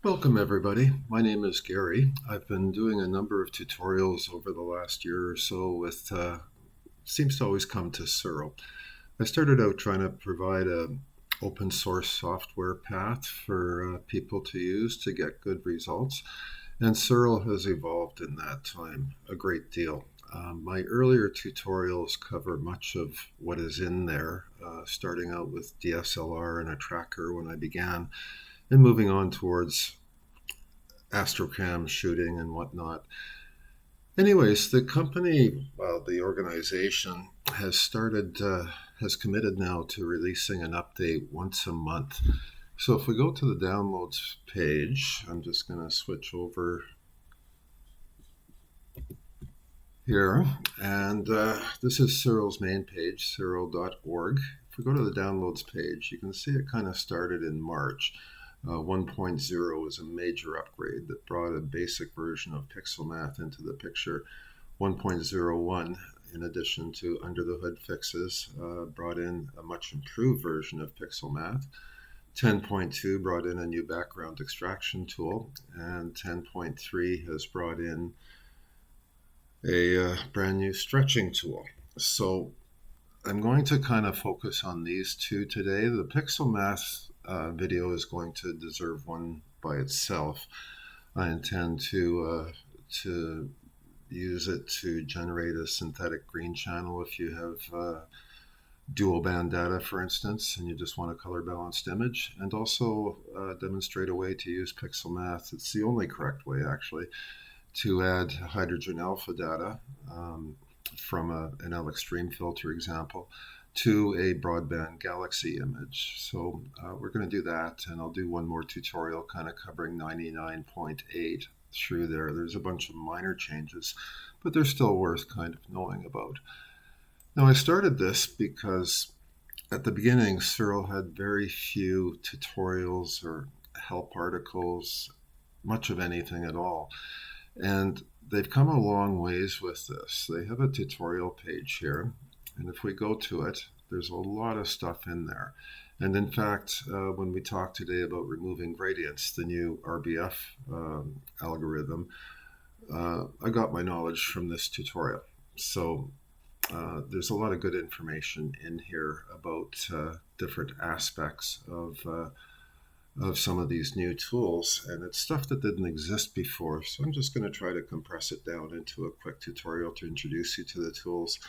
Welcome everybody. My name is Gary. I've been doing a number of tutorials over the last year or so with, seems to always come to Siril. I started out trying to provide a open source software path for people to use to get good results. And Siril has evolved in that time a great deal. My earlier tutorials cover much of what is in there, starting out with DSLR and a tracker when I began, and moving on towards astrocam shooting and whatnot. Anyways, the company, well, the organization has committed now to releasing an update once a month. So if we go to the downloads page, I'm just going to switch over here. And this is Siril's main page, siril.org. If we go to the downloads page, you can see it kind of started in March. 1.0 was a major upgrade that brought a basic version of pixelmath into the picture. 1.01, in addition to under the hood fixes, brought in a much improved version of pixelmath. 10.2 brought in a new background extraction tool, and 10.3 has brought in a brand new stretching tool. So I'm going to kind of focus on these two today. The pixelmath video is going to deserve one by itself. I intend to use it to generate a synthetic green channel if you have dual band data, for instance, and you just want a color balanced image, and also demonstrate a way to use pixelmath. It's the only correct way, actually, to add hydrogen alpha data from an L extreme filter example to a broadband galaxy image. So we're going to do that, and I'll do one more tutorial kind of covering 99.8 through there. There's a bunch of minor changes, but they're still worth kind of knowing about. Now, I started this because at the beginning, Siril had very few tutorials or help articles, much of anything at all. And they've come a long ways with this. They have a tutorial page here, and if we go to it, there's a lot of stuff in there. And in fact, when we talk today about removing gradients, the new RBF algorithm, I got my knowledge from this tutorial. So there's a lot of good information in here about different aspects of some of these new tools, and it's stuff that didn't exist before. So I'm just going to try to compress it down into a quick tutorial to introduce you to the tools.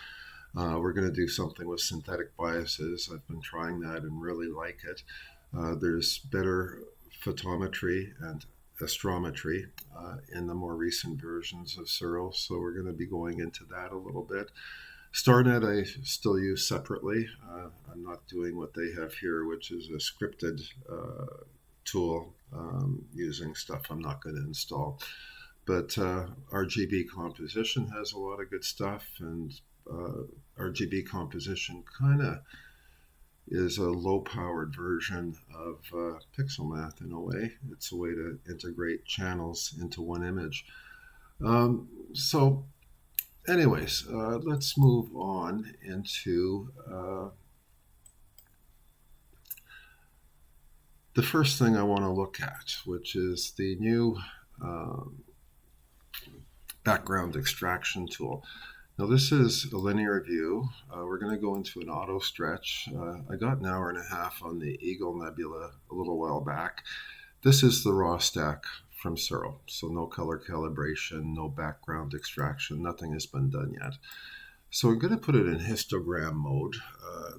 We're going to do something with synthetic biases. I've been trying that and really like it. There's better photometry and astrometry in the more recent versions of Siril, so we're going to be going into that a little bit. StarNet I still use separately. I'm not doing what they have here, which is a scripted tool using stuff I'm not going to install. But RGB composition has a lot of good stuff, and RGB composition kind of is a low-powered version of pixelmath in a way. It's a way to integrate channels into one image. So anyways, let's move on into the first thing I want to look at, which is the new background extraction tool. Now this is a linear view. We're going to go into an auto stretch. I got an hour and a half on the Eagle Nebula a little while back. This is the raw stack from Siril, so no color calibration, no background extraction, nothing has been done yet. So we're going to put it in histogram mode.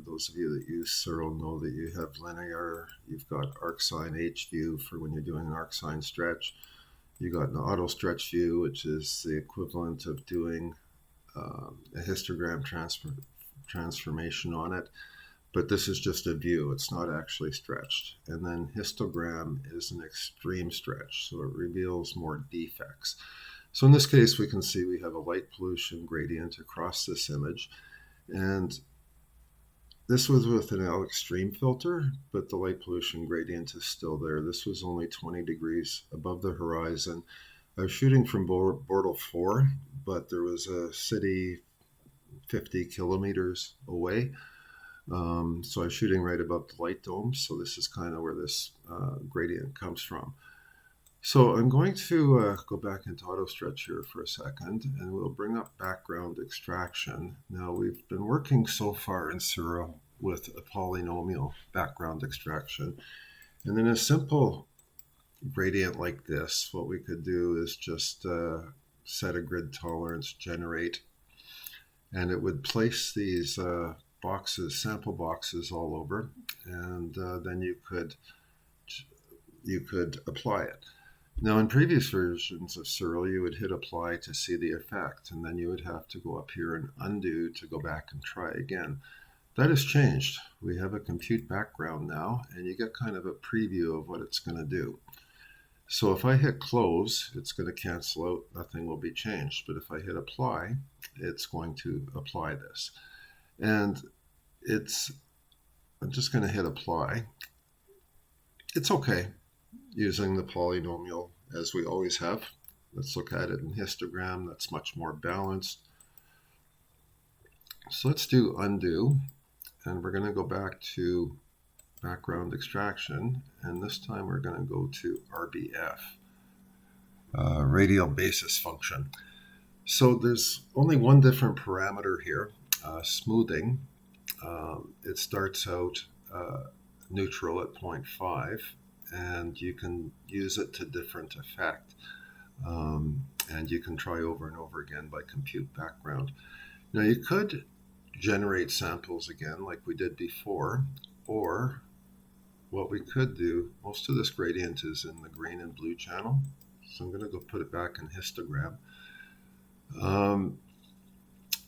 Those of you that use Siril know that you have linear, you've got arcsine H view for when you're doing an arcsine stretch. You got an auto stretch view, which is the equivalent of doing a histogram transformation on it. But this is just a view, it's not actually stretched. And then histogram is an extreme stretch, so it reveals more defects. So in this case, we can see we have a light pollution gradient across this image. And this was with an L extreme filter, but the light pollution gradient is still there. This was only 20 degrees above the horizon. I was shooting from Bortle 4, but there was a city 50 kilometers away. So I was shooting right above the light dome. So this is kind of where this gradient comes from. So I'm going to go back into auto stretch here for a second, and we'll bring up background extraction. Now we've been working so far in Siril with a polynomial background extraction. And in a simple gradient like this, what we could do is just set a grid tolerance, generate, and it would place these boxes, sample boxes all over, and then you could apply it. Now, in previous versions of Siril, you would hit apply to see the effect, and then you would have to go up here and undo to go back and try again. That has changed. We have a compute background now, and you get kind of a preview of what it's going to do. So if I hit close, it's going to cancel out, nothing will be changed. But if I hit apply, it's going to apply this. And I'm just going to hit apply. It's okay using the polynomial as we always have. Let's look at it in histogram. That's much more balanced. So let's do undo, and we're going to go back to background extraction, and this time we're going to go to RBF, radial basis function. So there's only one different parameter here, smoothing. It starts out neutral at 0.5, and you can use it to different effect. And you can try over and over again by compute background. Now you could generate samples again like we did before, or what we could do, most of this gradient is in the green and blue channel, so I'm going to go put it back in histogram.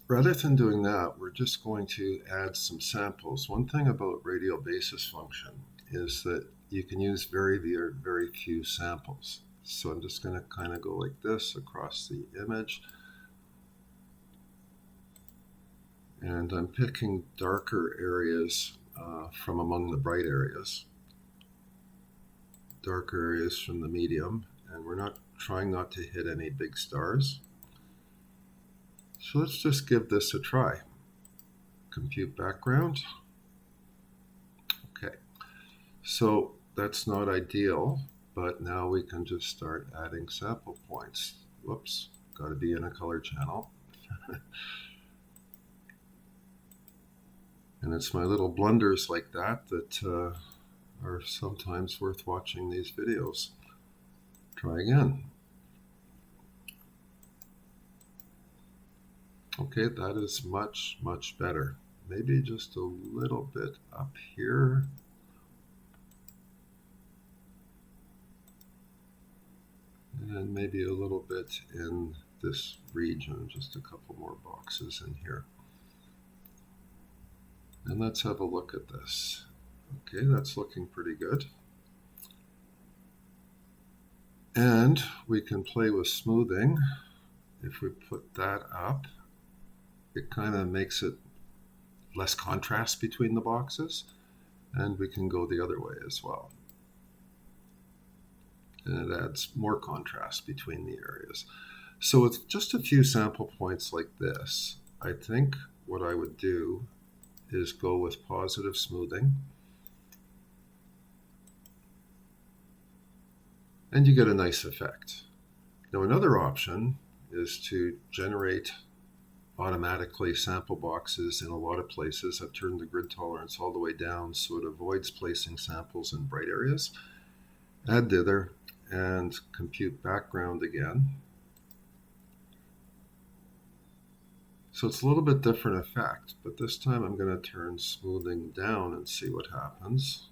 Rather than doing that, we're just going to add some samples. One thing about radial basis function is that you can use very few samples. So I'm just going to kind of go like this across the image. And I'm picking darker areas from among the bright areas, darker areas from the medium, and we're not trying not to hit any big stars. So let's just give this a try. Compute background. Okay, so that's not ideal, but now we can just start adding sample points. Whoops, got to be in a color channel. And it's my little blunders like that that are sometimes worth watching these videos. Try again. Okay, that is much better. Maybe just a little bit up here. And maybe a little bit in this region, just a couple more boxes in here. And let's have a look at this. Okay, that's looking pretty good. And we can play with smoothing. If we put that up, it kind of makes it less contrast between the boxes. And we can go the other way as well. And it adds more contrast between the areas. So with just a few sample points like this, I think what I would do is go with positive smoothing. And you get a nice effect. Now another option is to generate automatically sample boxes in a lot of places. I've turned the grid tolerance all the way down so it avoids placing samples in bright areas. Add dither and compute background again. So it's a little bit different effect, but this time I'm going to turn smoothing down and see what happens.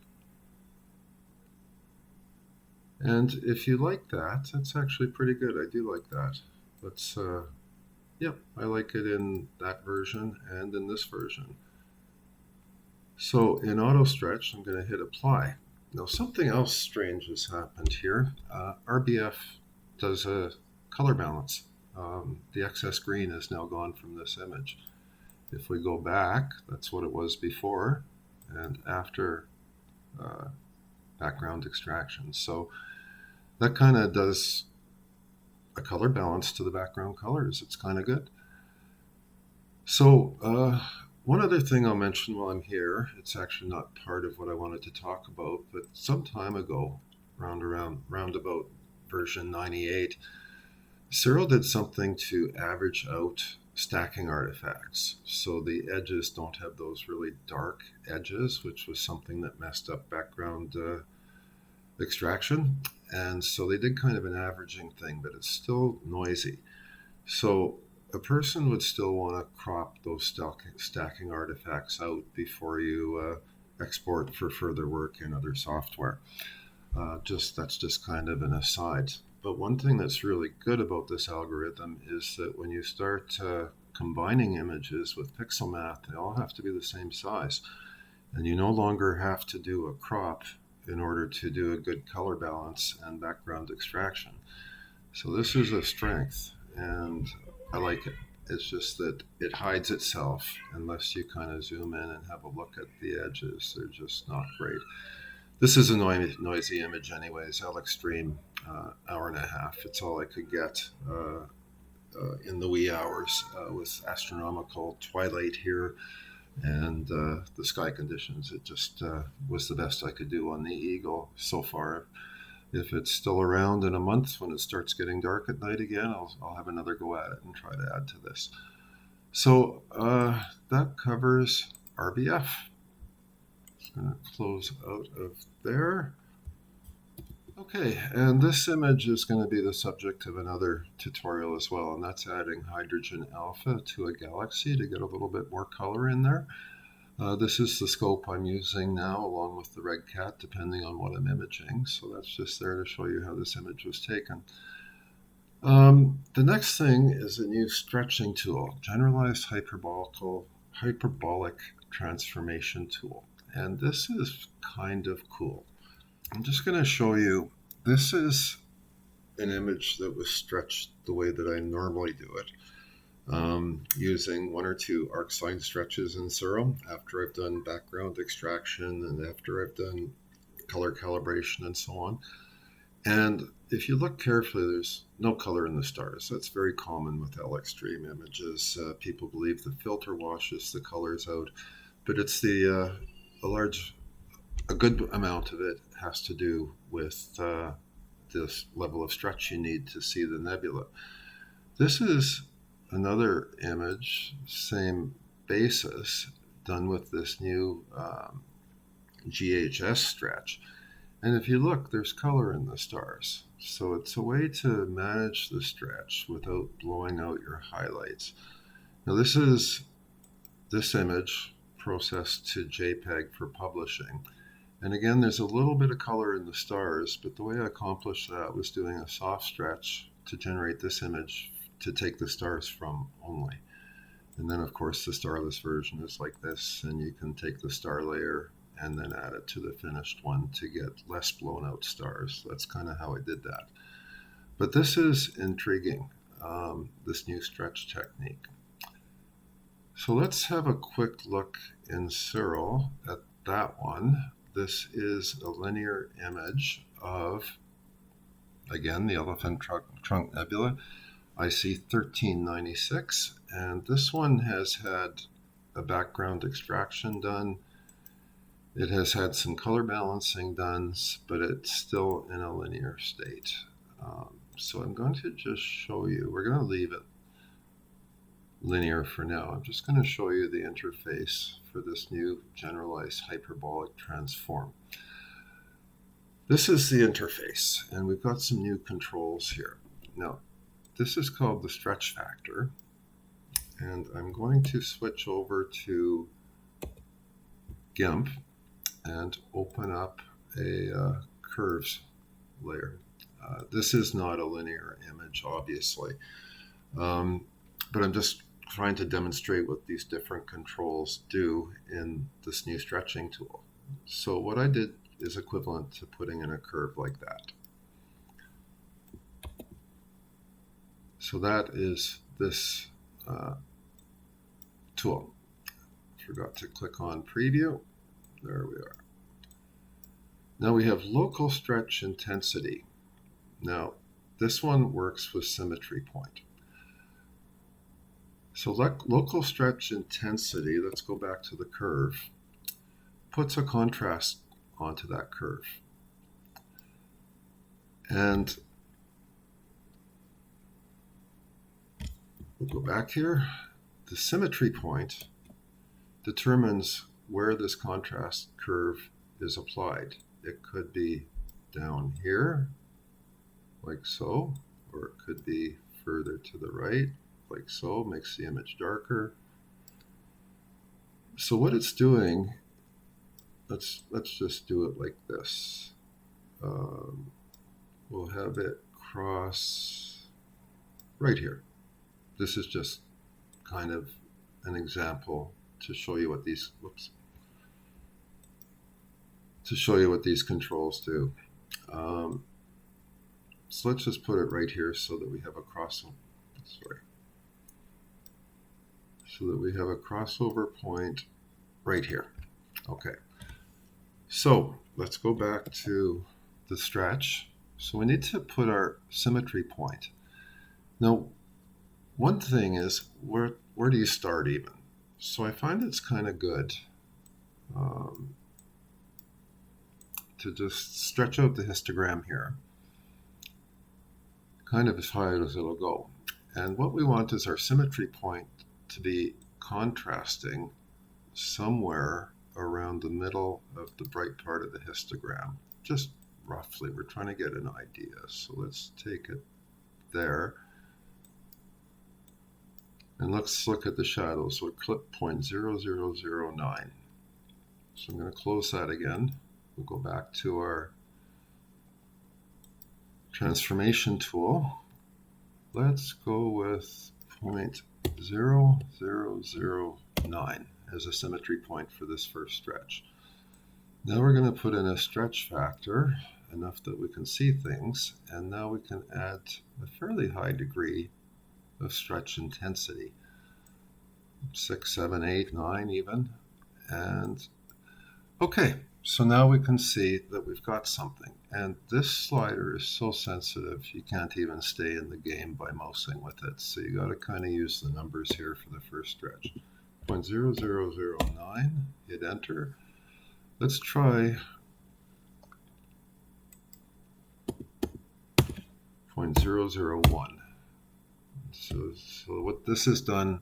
And if you like that, that's actually pretty good. I do like that. Let's, yep, I like it in that version and in this version. So in auto stretch, I'm going to hit apply. Now something else strange has happened here. RBF does a color balance. The excess green is now gone from this image. If we go back, that's what it was before and after background extraction. So that kind of does a color balance to the background colors. It's kind of good. So one other thing I'll mention while I'm here, it's actually not part of what I wanted to talk about, but some time ago, round about version 98, Siril did something to average out stacking artifacts. So the edges don't have those really dark edges, which was something that messed up background extraction. And so they did kind of an averaging thing, but it's still noisy. So a person would still want to crop those stacking artifacts out before you export for further work in other software. That's just kind of an aside. But one thing that's really good about this algorithm is that when you start combining images with pixelmath, they all have to be the same size. And you no longer have to do a crop in order to do a good color balance and background extraction. So this is a strength, and I like it. It's just that it hides itself unless you kind of zoom in and have a look at the edges. They're just not great. This is a noisy image anyways. I'll extreme hour and a half. It's all I could get in the wee hours with astronomical twilight here and the sky conditions. It just was the best I could do on the Eagle so far. If it's still around in a month when it starts getting dark at night again, I'll have another go at it and try to add to this. So that covers RBF. Going to close out of there. Okay, and this image is going to be the subject of another tutorial as well, and that's adding hydrogen alpha to a galaxy to get a little bit more color in there. This is the scope I'm using now along with the Red Cat, depending on what I'm imaging. So that's just there to show you how this image was taken. The next thing is a new stretching tool, Generalized Hyperbolic Transformation tool. And this is kind of cool. I'm just going to show you, this is an image that was stretched the way that I normally do it, using one or two arc-line stretches in Siril after I've done background extraction and after I've done color calibration and so on. And if you look carefully, there's no color in the stars. That's very common with L-extreme images. People believe the filter washes the colors out, but it's a good amount of it has to do with this level of stretch you need to see the nebula. This is another image, same basis, done with this new GHS stretch. And if you look, there's color in the stars. So it's a way to manage the stretch without blowing out your highlights. Now this is this image processed to JPEG for publishing. And again, there's a little bit of color in the stars, but the way I accomplished that was doing a soft stretch to generate this image to take the stars from only. And then of course the starless version is like this, and you can take the star layer and then add it to the finished one to get less blown out stars. That's kind of how I did that. But this is intriguing, this new stretch technique. So let's have a quick look in Siril at that one. This is a linear image of, again, the Elephant Trunk Nebula, IC 1396, and this one has had a background extraction done. It has had some color balancing done, but it's still in a linear state. So I'm going to just show you, we're going to leave it linear for now. I'm just going to show you the interface for this new Generalized Hyperbolic Transform. This is the interface, and we've got some new controls here. Now, this is called the stretch factor, and I'm going to switch over to GIMP and open up a curves layer. This is not a linear image, obviously, but I'm just trying to demonstrate what these different controls do in this new stretching tool. So what I did is equivalent to putting in a curve like that. So that is this tool. Forgot to click on preview. There we are. Now we have local stretch intensity. Now this one works with symmetry point. So local stretch intensity, let's go back to the curve, puts a contrast onto that curve. And We'll go back here. The symmetry point determines where this contrast curve is applied. It could be down here, like so, or it could be further to the right, like so, makes the image darker. So what it's doing, let's just do it like this. We'll have it cross right here. This is just kind of an example to show you what these, to show you what these controls do. So let's just put it right here so that we have a crossover. So that we have a crossover point right here. Okay. So let's go back to the stretch. So we need to put our symmetry point. Now, one thing is, where do you start even? So I find it's kind of good to just stretch out the histogram here, kind of as high as it'll go. And what we want is our symmetry point to be contrasting somewhere around the middle of the bright part of the histogram. Just roughly, we're trying to get an idea. So let's take it there. And let's look at the shadows. So clip 0.0009. So I'm going to close that again. We'll go back to our transformation tool. Let's go with 0.0009 as a symmetry point for this first stretch. Now we're going to put in a stretch factor, enough that we can see things, and now we can add a fairly high degree of stretch intensity, 6, 7, 8, 9 even. And okay, so now we can see that we've got something. And this slider is so sensitive, you can't even stay in the game by mousing with it. So you got to kind of use the numbers here for the first stretch. 0.0009, hit enter. Let's try 0.001. So what this has done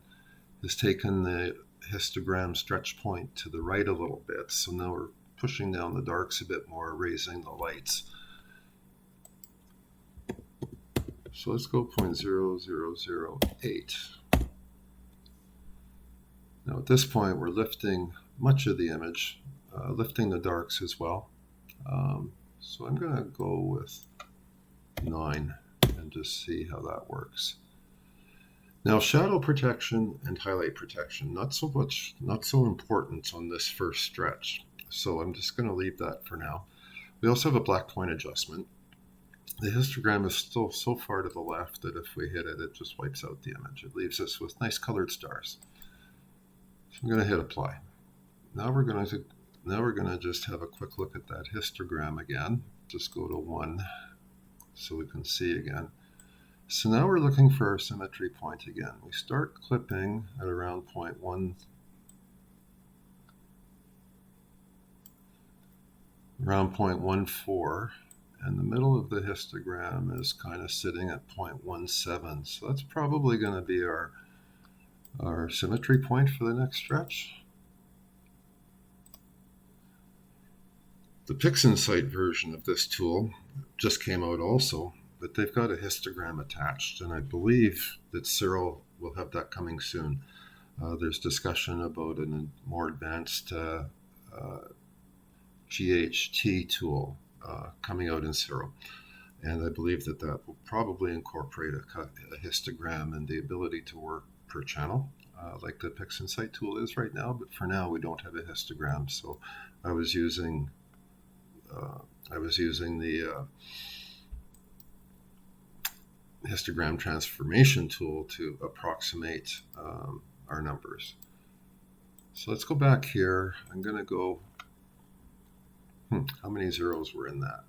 is taken the histogram stretch point to the right a little bit. So now we're pushing down the darks a bit more, raising the lights. So let's go 0.0008. Now at this point, we're lifting much of the image, lifting the darks as well. So I'm going to go with 9 and just see how that works. Now, shadow protection and highlight protection, not so important on this first stretch. So I'm just going to leave that for now. We also have a black point adjustment. The histogram is still so far to the left that if we hit it, it just wipes out the image. It leaves us with nice colored stars. So I'm going to hit apply. Now we're going to just have a quick look at that histogram again. Just go to 1 so we can see again. So now we're looking for our symmetry point again. We start clipping at around 0.1, around 0.14, and the middle of the histogram is kind of sitting at 0.17. So that's probably going to be our symmetry point for the next stretch. The pixelmath version of this tool just came out also, but they've got a histogram attached, and I believe that Siril will have that coming soon. There's discussion about a more advanced GHT tool coming out in Siril, and I believe that will probably incorporate a histogram and the ability to work per channel, like the pixelmath tool is right now. But for now, we don't have a histogram, so I was using the histogram transformation tool to approximate our numbers. So let's go back here. I'm going to go, how many zeros were in that?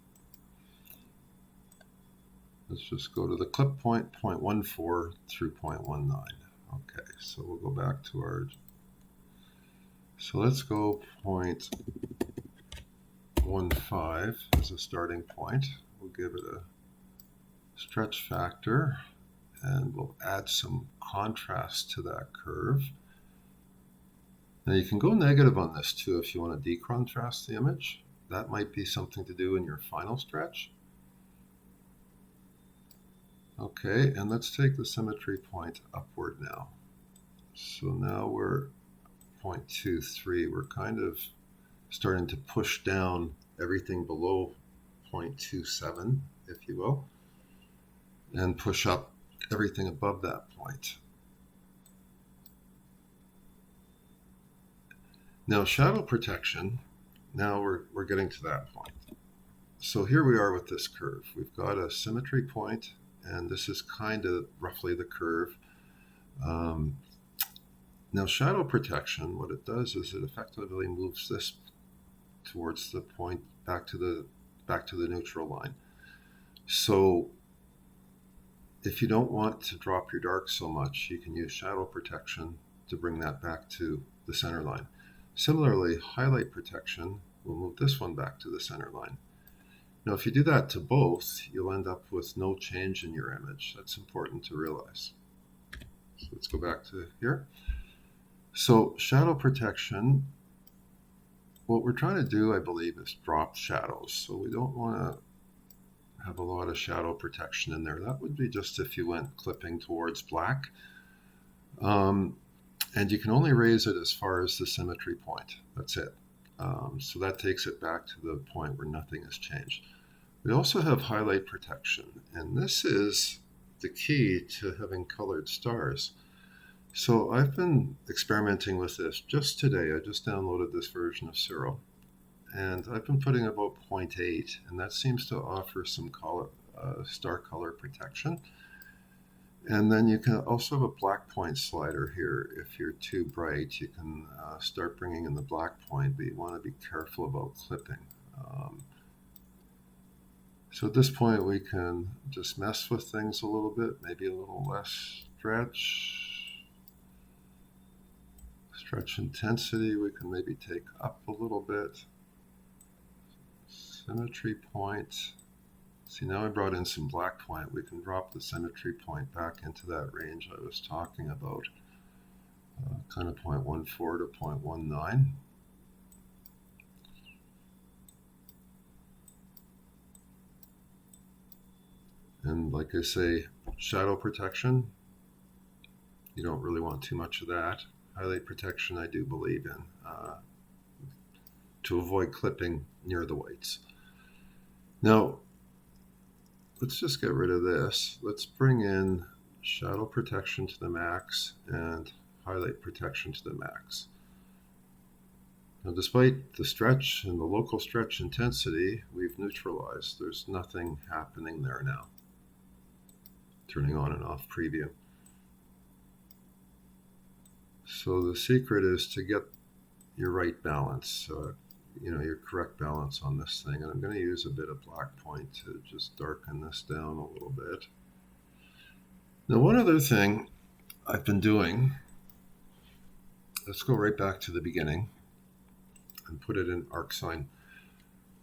Let's just go to the clip point, 0.14 through 0.19. Okay, so we'll go back to our, so let's go 0.15 as a starting point. We'll give it a stretch factor, and we'll add some contrast to that curve. Now you can go negative on this too if you want to decontrast the image. That might be something to do in your final stretch. Okay, and let's take the symmetry point upward now. So now we're 0.23. We're kind of starting to push down everything below 0.27, if you will, and push up everything above that point. Now shadow protection, now we're getting to that point. So here we are with this curve. We've got a symmetry point, and this is kind of roughly the curve. Now shadow protection, what it does is it effectively moves this towards the point back to the neutral line. So if you don't want to drop your dark so much, you can use shadow protection to bring that back to the center line. Similarly, highlight protection will move this one back to the center line. Now, if you do that to both, you'll end up with no change in your image. That's important to realize. So let's go back to here. So shadow protection, what we're trying to do, I believe, is drop shadows. So we don't want to have a lot of shadow protection in there. That would be just if you went clipping towards black. And you can only raise it as far as the symmetry point. That's it. So that takes it back to the point where nothing has changed. We also have highlight protection, and this is the key to having colored stars. So I've been experimenting with this just today. I just downloaded this version of Siril, and I've been putting about 0.8, and that seems to offer some color, star color protection. And then you can also have a black point slider here. If you're too bright, you can start bringing in the black point, but you want to be careful about clipping. So at this point, we can just mess with things a little bit, maybe a little less stretch. Stretch intensity, we can maybe take up a little bit. Symmetry point. See, now I brought in some black point. We can drop the symmetry point back into that range I was talking about, kind of 0.14 to 0.19. And like I say, shadow protection, you don't really want too much of that. Highlight protection, I do believe in, to avoid clipping near the whites. Now, let's just get rid of this. Let's bring in shadow protection to the max and highlight protection to the max. Now, despite the stretch and the local stretch intensity, we've neutralized. There's nothing happening there now. Turning on and off preview. So the secret is to get your right balance, your correct balance on this thing. And I'm going to use a bit of black point to just darken this down a little bit. Now, one other thing I've been doing, let's go right back to the beginning and put it in arcsine.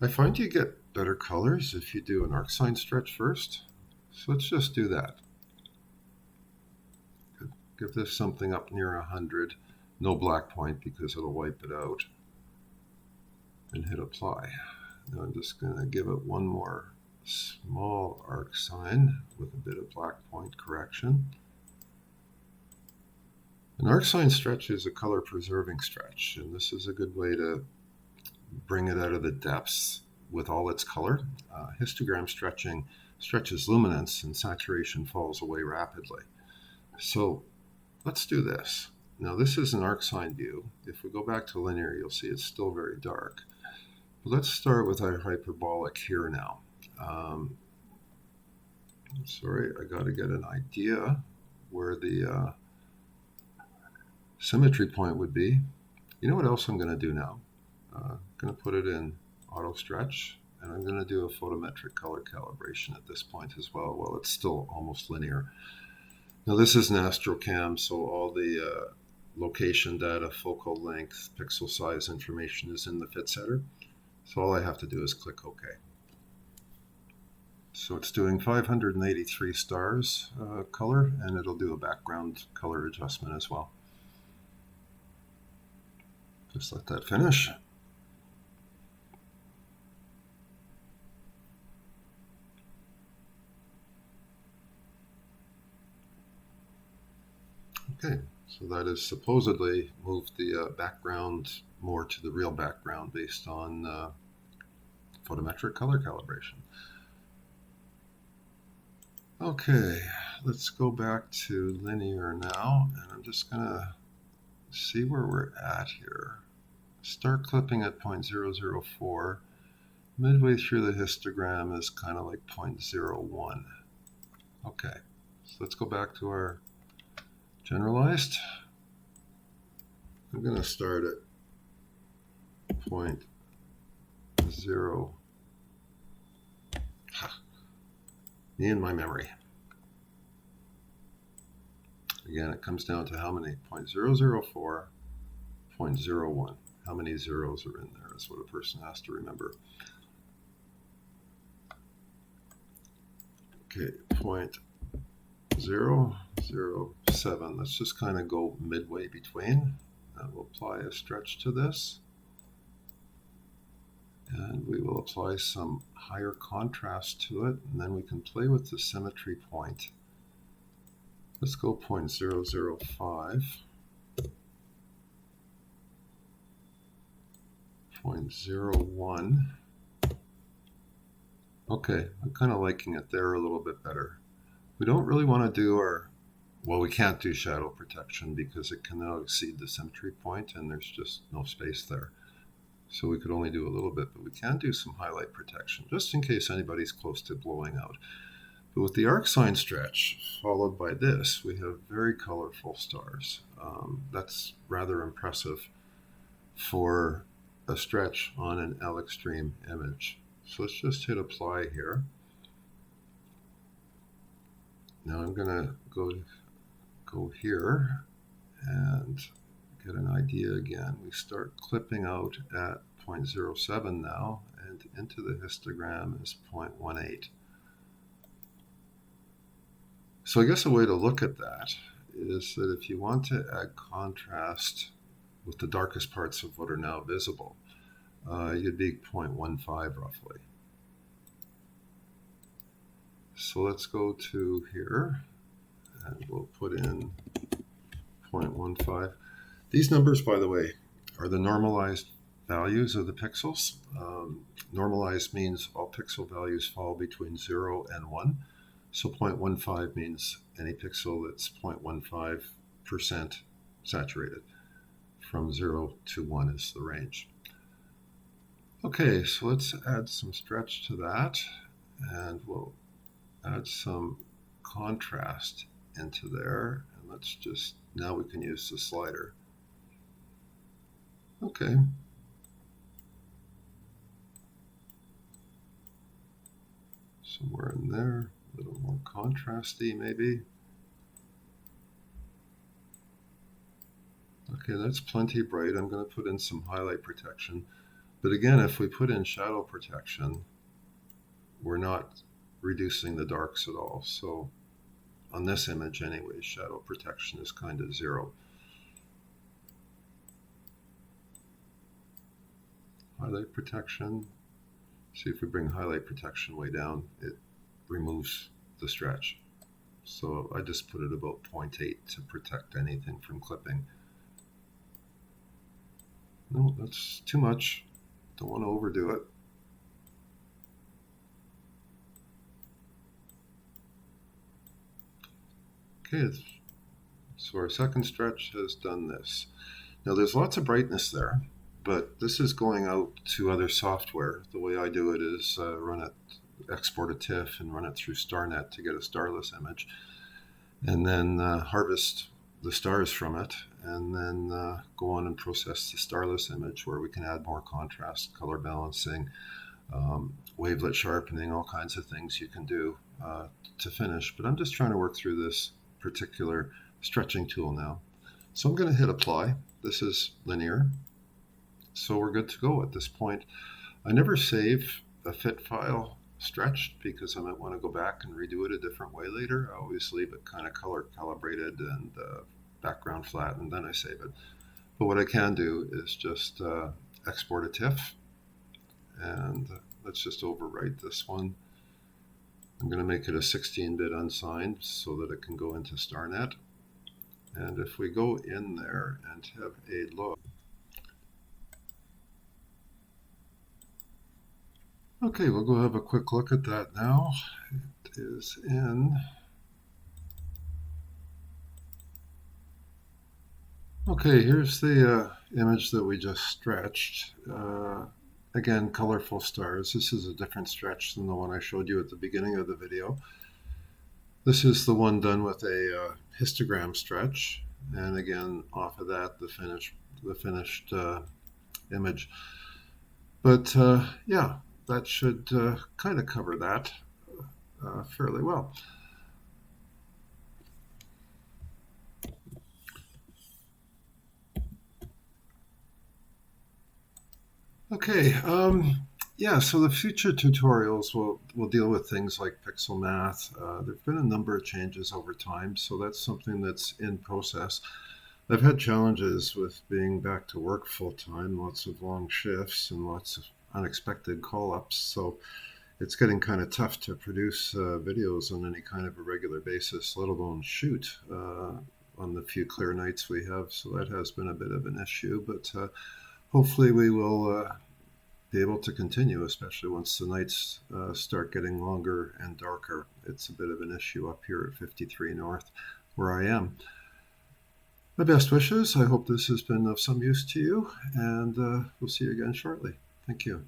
I find you get better colors if you do an arcsine stretch first. So let's just do that. Give this something up near 100. No black point because it'll wipe it out. And hit apply. Now I'm just going to give it one more small arcsine with a bit of black point correction. An arcsine stretch is a color preserving stretch, and this is a good way to bring it out of the depths with all its color. Histogram stretching stretches luminance and saturation falls away rapidly. So let's do this. Now this is an arcsine view. If we go back to linear, you'll see it's still very dark. But let's start with our hyperbolic here now. Sorry, I got to get an idea where the symmetry point would be. You know what else I'm going to do now? I'm going to put it in auto stretch, and I'm going to do a photometric color calibration at this point as well. Well, it's still almost linear. Now this is an astrocam, so all the location data, focal length, pixel size information is in the fit setter. So all I have to do is click OK. So it's doing 583 stars color, and it'll do a background color adjustment as well. Just let that finish. Okay, so that has supposedly moved the background more to the real background based on photometric color calibration. Okay, let's go back to linear now, and I'm just going to see where we're at here. Start clipping at 0.004. Midway through the histogram is kind of like 0.01. Okay, so let's go back to our generalized. I'm going to start at 0.0. Me and my memory. Again, it comes down to how many 0.004, 0.01. How many zeros are in there is what a person has to remember. Okay, 0.007. Let's just kind of go midway between. And we'll apply a stretch to this. And we will apply some higher contrast to it, and then we can play with the symmetry point. Let's go 0.005, 0.01. Okay, I'm kind of liking it there a little bit better. We don't really want to do well, we can't do shadow protection because it can now exceed the symmetry point and there's just no space there. So we could only do a little bit, but we can do some highlight protection, just in case anybody's close to blowing out. But with the arc sign stretch, followed by this, we have very colorful stars. That's rather impressive for a stretch on an L extreme image. So let's just hit apply here. Now I'm going to go here and get an idea again. We start clipping out at 0.07 now, and into the histogram is 0.18. So I guess a way to look at that is that if you want to add contrast with the darkest parts of what are now visible, you'd be 0.15 roughly. So let's go to here, and we'll put in 0.15. These numbers, by the way, are the normalized values of the pixels. Normalized means all pixel values fall between 0 and 1. So 0.15 means any pixel that's 0.15% saturated. From 0 to 1 is the range. Okay, so let's add some stretch to that, and we'll add some contrast into there. And let's just, now we can use the slider. Okay. Somewhere in there, a little more contrasty maybe. Okay, that's plenty bright. I'm going to put in some highlight protection. But again, if we put in shadow protection, we're not reducing the darks at all. So on this image anyway, shadow protection is kind of 0. Highlight protection. See, if we bring highlight protection way down, it removes the stretch. So I just put it about 0.8 to protect anything from clipping. No, that's too much. Don't want to overdo it. Okay, so our second stretch has done this. Now there's lots of brightness there, but this is going out to other software. The way I do it is export a TIFF and run it through StarNet to get a starless image, and then harvest the stars from it, and then go on and process the starless image where we can add more contrast, color balancing, wavelet sharpening, all kinds of things you can do to finish. But I'm just trying to work through this particular stretching tool now. So I'm going to hit apply. This is linear. So we're good to go at this point. I never save a fit file stretched because I might want to go back and redo it a different way later. I always leave it kind of color calibrated and background flat, and then I save it. But what I can do is just export a TIFF, and let's just overwrite this one. I'm going to make it a 16-bit unsigned so that it can go into StarNet. And if we go in there and have a look, okay, we'll go have a quick look at that now. It is in. Okay, here's the image that we just stretched. Again, colorful stars. This is a different stretch than the one I showed you at the beginning of the video. This is the one done with a histogram stretch, and again, off of that, the finished image. But yeah, that should kind of cover that fairly well. Okay, yeah, so the future tutorials will deal with things like pixelmath. There have been a number of changes over time, so that's something that's in process. I've had challenges with being back to work full time, lots of long shifts and lots of unexpected call-ups, so it's getting kind of tough to produce videos on any kind of a regular basis, let alone shoot on the few clear nights we have, so that has been a bit of an issue, but hopefully we will be able to continue, especially once the nights start getting longer and darker. It's a bit of an issue up here at 53 North, where I am. My best wishes. I hope this has been of some use to you, and we'll see you again shortly. Thank you.